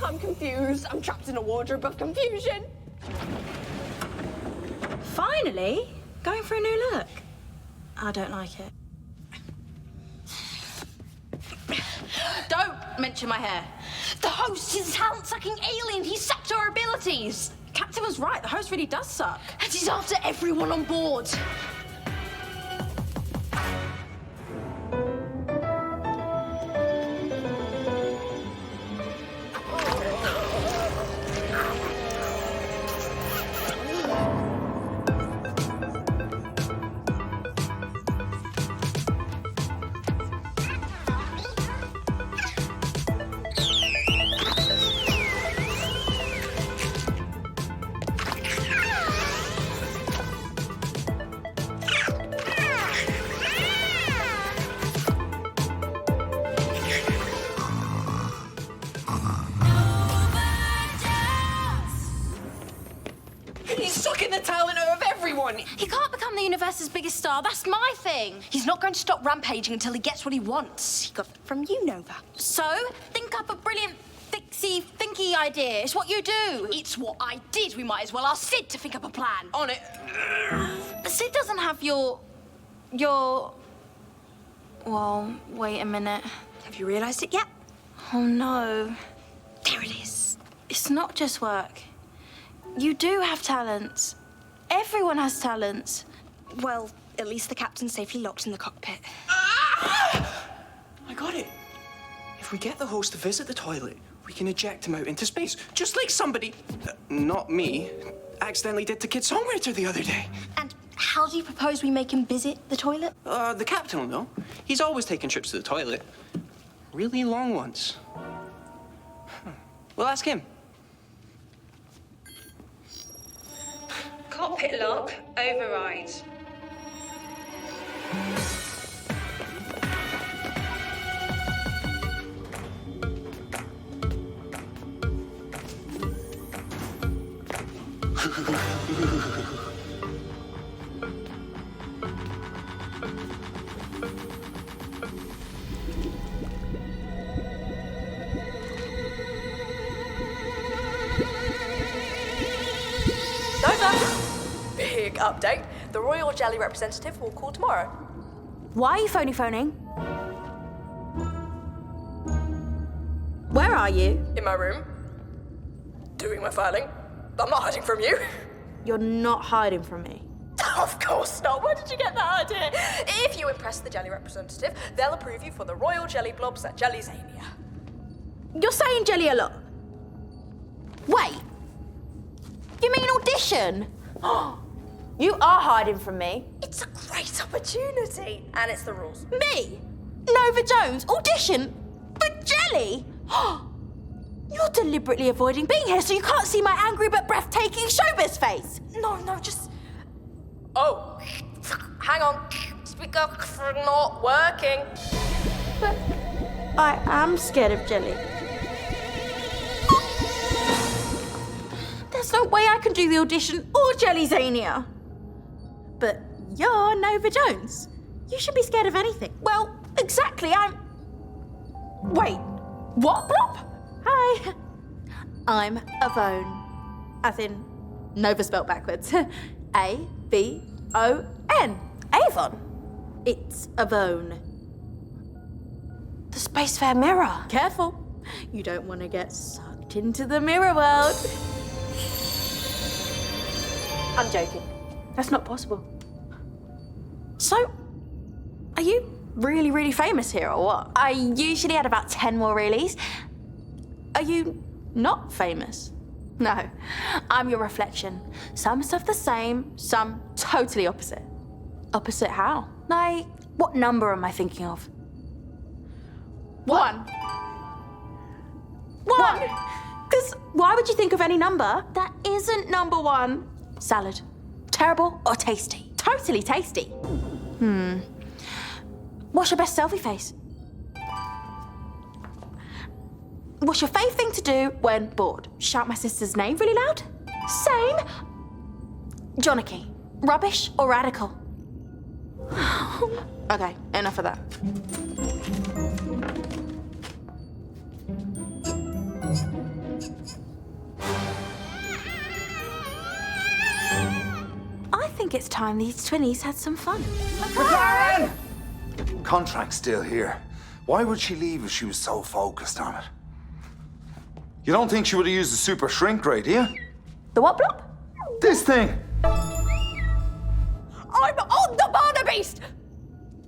I'm confused. I'm trapped in a wardrobe of confusion. Finally, going for a new look. I don't like it. Don't mention my hair. The host is a talent-sucking alien. He sucked our abilities. Captain was right. The host really does suck. And he's after everyone on board. He can't become the universe's biggest star. That's my thing. He's not going to stop rampaging until he gets what he wants. He got it from you, Nova. So, think up a brilliant, thinky idea. It's what you do. It's what I did. We might as well ask Sid to think up a plan. On it. Sid doesn't have your... Well, wait a minute. Have you realised it yet? Oh, no. There it is. It's not just work. You do have talents. Everyone has talents. Well, at least the captain's safely locked in the cockpit. I got it. If we get the host to visit the toilet, we can eject him out into space, just like somebody, not me, accidentally did to Kid Songwriter the other day. And how do you propose we make him visit the toilet? The captain will know. He's always taking trips to the toilet. Really long ones. We'll ask him. Cockpit lock override. Big update. The Royal Jelly representative will call tomorrow. Why are you phoning? Where are you? In my room. Doing my filing. I'm not hiding from you. You're not hiding from me. Of course not. Where did you get that idea? If you impress the Jelly representative, they'll approve you for the Royal Jelly Blobs at Jellyzania. You're saying jelly a lot. Wait. You mean audition? You are hiding from me. It's a great opportunity. And it's the rules. Me? Nova Jones? Audition? For jelly? You're deliberately avoiding being here so you can't see my angry but breathtaking showbiz face. No, just... Oh, hang on. Speaker not working. But I am scared of jelly. There's no way I can do the audition or Jellyzania. But you're Nova Jones. You should be scared of anything. Well, exactly, Wait, what, Blop? Hi. I'm Avone. As in, Nova spelled backwards. A-V-O-N. Avon. It's Avone. The Spacefair mirror. Careful. You don't want to get sucked into the mirror world. I'm joking. That's not possible. So, are you really, really famous here or what? I usually had about 10 more reelies. Are you not famous? No, I'm your reflection. Some stuff the same, some totally opposite. Opposite how? Like, what number am I thinking of? One. Because why would you think of any number that isn't number one? Salad. Terrible or tasty? Totally tasty. What's your best selfie face? What's your favourite thing to do when bored? Shout my sister's name really loud? Same. Johnnicky. Rubbish or radical? Okay, enough of that. think it's time these twinnies had some fun. McLaren! Contract's still here. Why would she leave if she was so focused on it? You don't think she would have used the super shrink ray, do you? The what blob? This thing! I'm on the Barnabeast!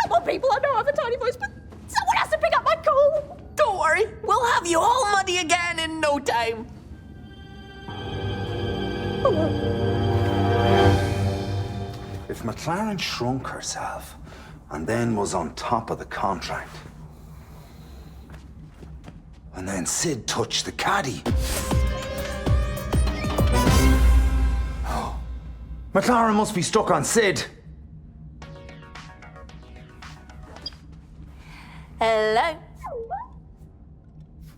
Come on, people, I know I have a tiny voice, but someone has to pick up my call. Don't worry, we'll have you all muddy again in no time. If McLaren shrunk herself and then was on top of the contract, and then Sid touched the caddy. Oh, McLaren must be stuck on Sid. Hello?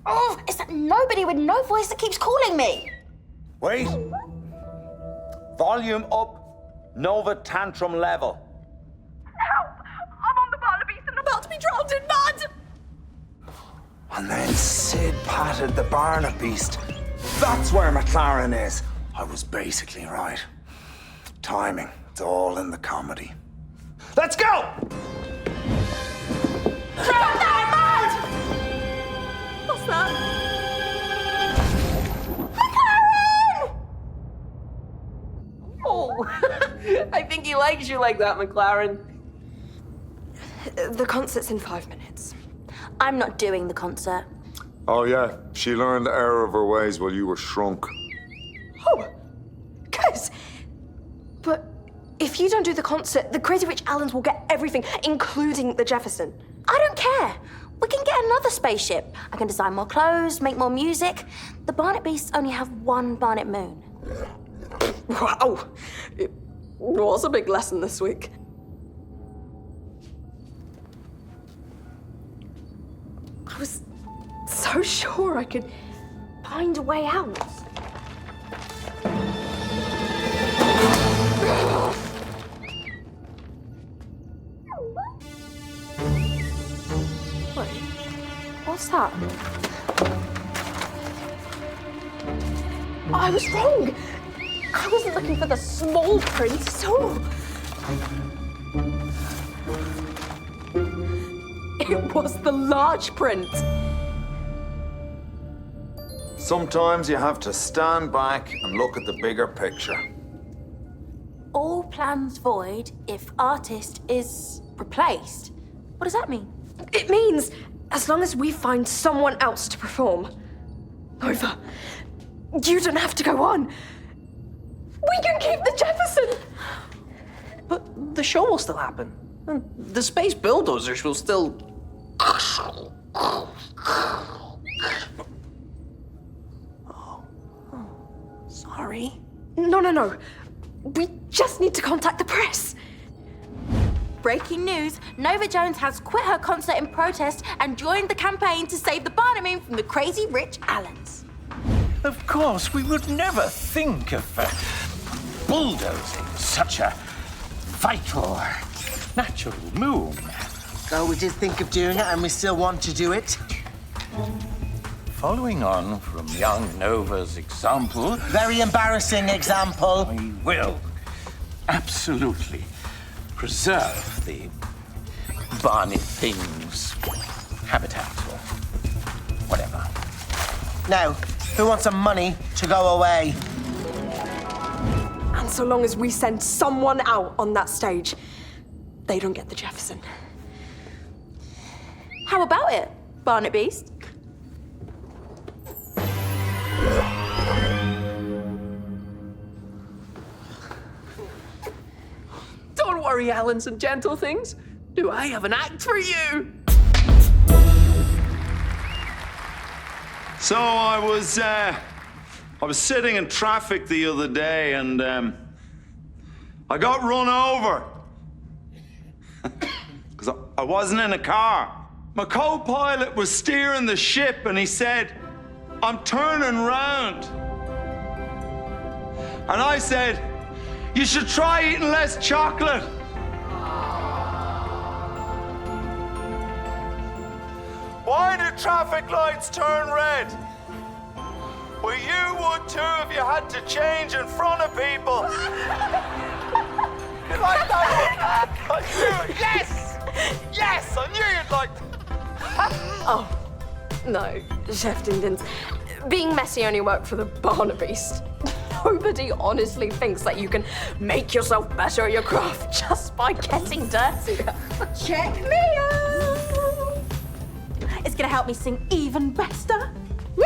Oh, is that nobody with no voice that keeps calling me? Wait. Volume up. Nova tantrum level. Help! I'm on the Barnabeast and about to be drowned in mud! And then Sid patted the Barnabeast. That's where McLaren is. I was basically right. Timing. It's all in the comedy. Let's go! What's that? Oh, I think he likes you like that, McLaren. The concert's in 5 minutes. I'm not doing the concert. Oh, yeah. She learned the error of her ways while you were shrunk. Oh, guys. But if you don't do the concert, the Crazy Rich Allens will get everything, including the Jefferson. I don't care. We can get another spaceship. I can design more clothes, make more music. The Barnet Beasts only have one Barnet Moon. Wow. It was a big lesson this week. I was so sure I could find a way out. Wait, what's that? I was wrong. I wasn't looking for the small print at all. It was the large print. Sometimes you have to stand back and look at the bigger picture. All plans void if artist is replaced. What does that mean? It means as long as we find someone else to perform. Nova, you don't have to go on. We can keep the Jefferson. But the show will still happen. And the space bulldozers will still... Sorry. No. We just need to contact the press. Breaking news, Nova Jones has quit her concert in protest and joined the campaign to save the Barnet Moon from the Crazy Rich Allens. Of course, we would never think of bulldozing such a vital, natural moon. Oh, we did think of doing it, and we still want to do it. Following on from young Nova's example, Very embarrassing example. we will absolutely preserve the Barnet Things habitat or whatever. Now, who wants some money to go away? And so long as we send someone out on that stage, they don't get the Jefferson. How about it, Barnet Beast? Don't worry, Allens and gentle things. Do I have an act for you? So I was sitting in traffic the other day and I got run over. Because I wasn't in a car. My co-pilot was steering the ship and he said, "I'm turning round." And I said, "You should try eating less chocolate." Why do traffic lights turn red? Well, you would too if you had to change in front of people. I knew it! Yes! Yes! I knew you'd like to. Oh, no, Chef Dindins. Being messy only worked for the Barnabeast. Nobody honestly thinks that you can make yourself better at your craft just by getting dirtier. Check me out. It's gonna help me sing even better. Woo!